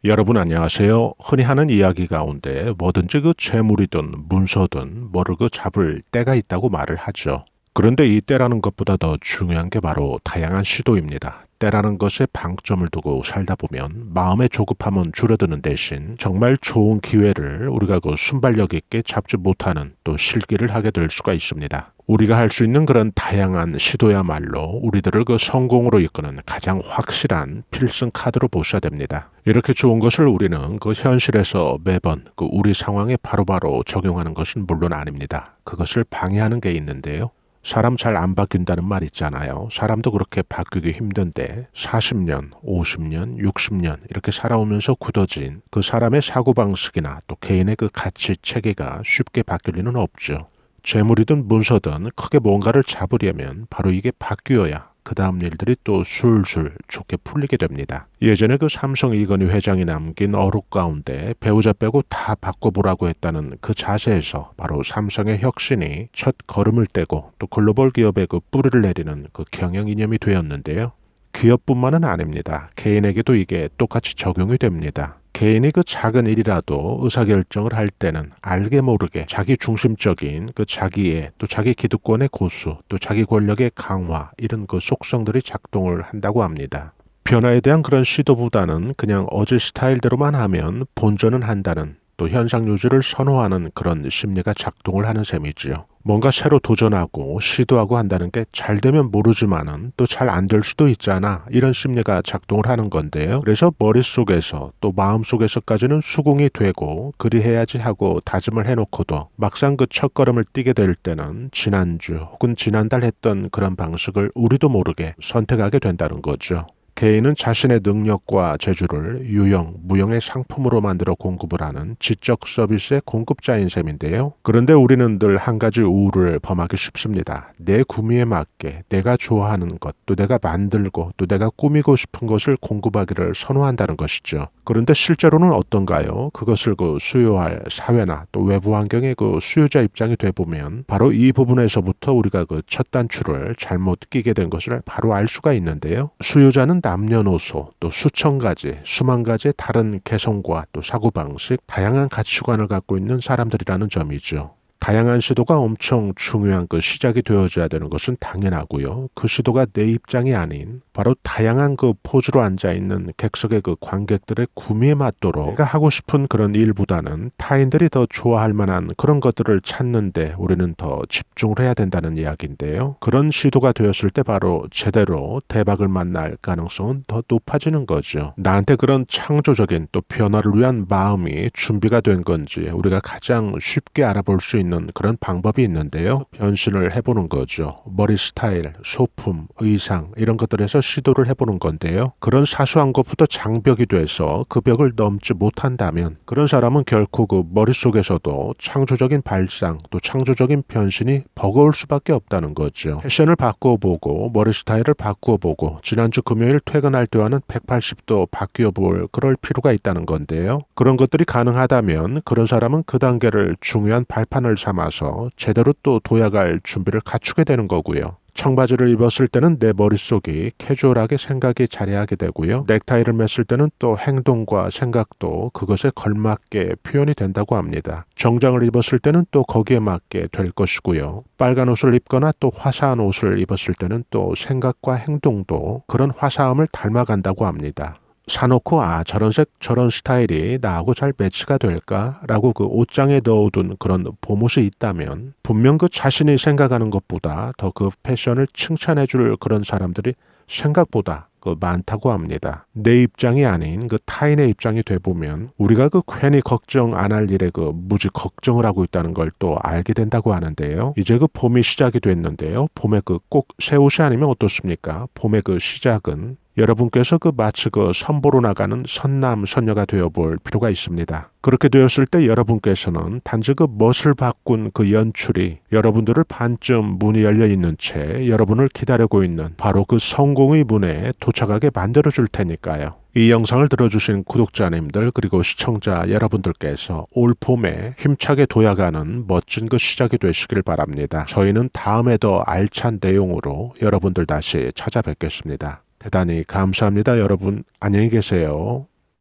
여러분 안녕하세요. 흔히 하는 이야기 가운데 뭐든지 그 재물이든 문서든 뭐를 그 잡을 때가 있다고 말을 하죠. 그런데 이 때라는 것보다 더 중요한 게 바로 다양한 시도입니다. 때라는 것에 방점을 두고 살다 보면 마음의 조급함은 줄어드는 대신 정말 좋은 기회를 우리가 그 순발력 있게 잡지 못하는 또 실기를 하게 될 수가 있습니다. 우리가 할 수 있는 그런 다양한 시도야말로 우리들을 그 성공으로 이끄는 가장 확실한 필승 카드로 보셔야 됩니다. 이렇게 좋은 것을 우리는 그 현실에서 매번 그 우리 상황에 바로바로 적용하는 것은 물론 아닙니다. 그것을 방해하는 게 있는데요. 사람 잘 안 바뀐다는 말 있잖아요. 사람도 그렇게 바뀌기 힘든데 40년, 50년, 60년 이렇게 살아오면서 굳어진 그 사람의 사고방식이나 또 개인의 그 가치 체계가 쉽게 바뀔 리는 없죠. 재물이든 문서든 크게 뭔가를 잡으려면 바로 이게 바뀌어야 그 다음 일들이 또 술술 좋게 풀리게 됩니다. 예전에 그 삼성 이건희 회장이 남긴 어록 가운데 배우자 빼고 다 바꿔보라고 했다는 그 자세에서 바로 삼성의 혁신이 첫 걸음을 떼고 또 글로벌 기업의 그 뿌리를 내리는 그 경영 이념이 되었는데요. 기업뿐만은 아닙니다. 개인에게도 이게 똑같이 적용이 됩니다. 개인이 그 작은 일이라도 의사결정을 할 때는 알게 모르게 자기 중심적인 그 자기의 또 자기 기득권의 고수 또 자기 권력의 강화 이런 그 속성들이 작동을 한다고 합니다. 변화에 대한 그런 시도보다는 그냥 어제 스타일대로만 하면 본전은 한다는 또 현상 유지를 선호하는 그런 심리가 작동을 하는 셈이지요. 뭔가 새로 도전하고 시도하고 한다는 게 잘 되면 모르지만은 또 잘 안 될 수도 있잖아. 이런 심리가 작동을 하는 건데요. 그래서 머릿속에서 또 마음속에서까지는 수긍이 되고 그리해야지 하고 다짐을 해놓고도 막상 그 첫걸음을 띄게 될 때는 지난주 혹은 지난달 했던 그런 방식을 우리도 모르게 선택하게 된다는 거죠. 개인은 자신의 능력과 재주를 유형, 무형의 상품으로 만들어 공급을 하는 지적 서비스의 공급자인 셈인데요. 그런데 우리는 늘 한 가지 우울을 범하기 쉽습니다. 내 구미에 맞게 내가 좋아하는 것, 또 내가 만들고 또 내가 꾸미고 싶은 것을 공급하기를 선호한다는 것이죠. 그런데 실제로는 어떤가요? 그것을 그 수요할 사회나 또 외부 환경의 그 수요자 입장이 돼보면 바로 이 부분에서부터 우리가 그 첫 단추를 잘못 끼게 된 것을 바로 알 수가 있는데요. 수요자는 남녀노소 또 수천 가지, 수만 가지의 다른 개성과 또 사고방식, 다양한 가치관을 갖고 있는 사람들이라는 점이죠. 다양한 시도가 엄청 중요한 그 시작이 되어져야 되는 것은 당연하고요. 그 시도가 내 입장이 아닌 바로 다양한 그 포즈로 앉아있는 객석의 그 관객들의 구미에 맞도록 내가 하고 싶은 그런 일보다는 타인들이 더 좋아할 만한 그런 것들을 찾는데 우리는 더 집중을 해야 된다는 이야기인데요. 그런 시도가 되었을 때 바로 제대로 대박을 만날 가능성은 더 높아지는 거죠. 나한테 그런 창조적인 또 변화를 위한 마음이 준비가 된 건지 우리가 가장 쉽게 알아볼 수 있는 그런 방법이 있는데요. 변신을 해보는 거죠. 머리 스타일, 소품, 의상 이런 것들에서 시도를 해보는 건데요. 그런 사소한 것부터 장벽이 돼서 그 벽을 넘지 못한다면 그런 사람은 결코 그 머릿속에서도 창조적인 발상 또 창조적인 변신이 버거울 수밖에 없다는 거죠. 패션을 바꾸어보고 머리 스타일을 바꾸어보고 지난주 금요일 퇴근할 때와는 180도 바뀌어볼 그럴 필요가 있다는 건데요. 그런 것들이 가능하다면 그런 사람은 그 단계를 중요한 발판을 삼아서 제대로 또 도약할 준비를 갖추게 되는 거고요. 청바지를 입었을 때는 내 머릿속이 캐주얼하게 생각이 자리하게 되고요. 넥타이를 맸을 때는 또 행동과 생각도 그것에 걸맞게 표현이 된다고 합니다. 정장을 입었을 때는 또 거기에 맞게 될 것이고요. 빨간 옷을 입거나 또 화사한 옷을 입었을 때는 또 생각과 행동도 그런 화사함을 닮아간다고 합니다. 사놓고 저런 색 저런 스타일이 나하고 잘 매치가 될까라고 그 옷장에 넣어둔 그런 보못이 있다면 분명 그 자신이 생각하는 것보다 더 그 패션을 칭찬해줄 그런 사람들이 생각보다 그 많다고 합니다. 내 입장이 아닌 그 타인의 입장이 돼보면 우리가 그 괜히 걱정 안 할 일에 그 무지 걱정을 하고 있다는 걸 또 알게 된다고 하는데요. 이제 그 봄이 시작이 됐는데요. 봄에 그 꼭 새 옷이 아니면 어떻습니까? 봄의 그 시작은 여러분께서 그 마치 그 선보러 나가는 선남 선녀가 되어볼 필요가 있습니다. 그렇게 되었을 때 여러분께서는 단지 그 멋을 바꾼 그 연출이 여러분들을 반쯤 문이 열려 있는 채 여러분을 기다리고 있는 바로 그 성공의 문에 도착하게 만들어줄 테니까요. 이 영상을 들어주신 구독자님들 그리고 시청자 여러분들께서 올 봄에 힘차게 도약하는 멋진 그 시작이 되시길 바랍니다. 저희는 다음에 더 알찬 내용으로 여러분들 다시 찾아뵙겠습니다. 대단히 감사합니다. 여러분 안녕히 계세요.